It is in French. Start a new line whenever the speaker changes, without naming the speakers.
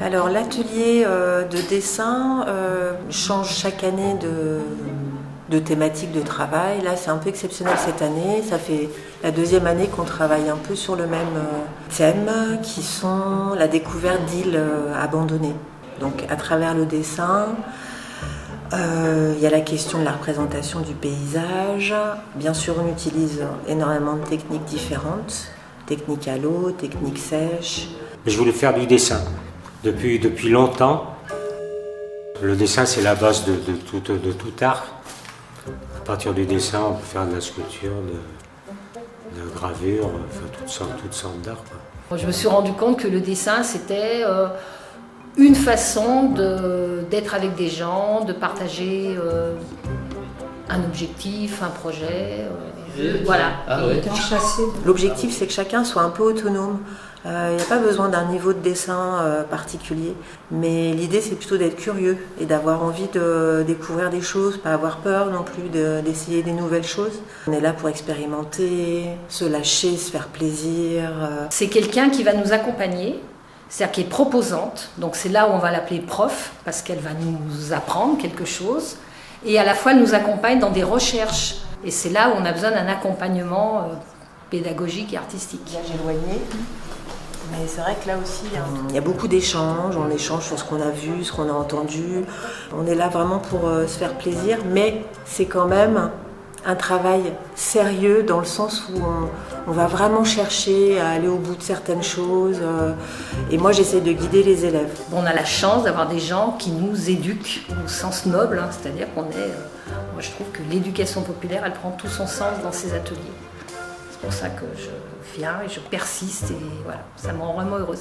Alors l'atelier de dessin change chaque année de thématique de travail. Là c'est un peu exceptionnel cette année, ça fait la deuxième année qu'on travaille un peu sur le même thème qui sont la découverte d'îles abandonnées. Donc à travers le dessin, il y a la question de la représentation du paysage. Bien sûr on utilise énormément de techniques différentes, techniques à l'eau, techniques sèches.
Je voulais faire du dessin depuis longtemps. Le dessin c'est la base de tout art. À partir du dessin on peut faire de la sculpture, de la gravure, enfin toutes sortes d'art.
Je me suis rendu compte que le dessin c'était une façon d'être avec des gens, de partager un objectif, un projet. Voilà.
Ah ouais.
L'objectif c'est que chacun soit un peu autonome. Il n'y a pas besoin d'un niveau de dessin particulier, mais l'idée c'est plutôt d'être curieux et d'avoir envie de découvrir des choses, pas avoir peur non plus d'essayer des nouvelles choses. On est là pour expérimenter, se lâcher, se faire plaisir.
C'est quelqu'un qui va nous accompagner, c'est-à-dire qui est proposante, donc c'est là où on va l'appeler prof, parce qu'elle va nous apprendre quelque chose, et à la fois elle nous accompagne dans des recherches, et c'est là où on a besoin d'un accompagnement pédagogique et artistique.
Là j'ai éloigné. Mais c'est vrai que là aussi, il y a beaucoup d'échanges, on échange sur ce qu'on a vu, ce qu'on a entendu. On est là vraiment pour se faire plaisir, mais c'est quand même un travail sérieux dans le sens où on va vraiment chercher à aller au bout de certaines choses. Et moi, j'essaie de guider les élèves.
On a la chance d'avoir des gens qui nous éduquent au sens noble, c'est-à-dire qu'on est... moi, je trouve que l'éducation populaire, elle prend tout son sens dans ces ateliers. C'est pour ça que je viens et je persiste et voilà, ça me rend vraiment heureuse.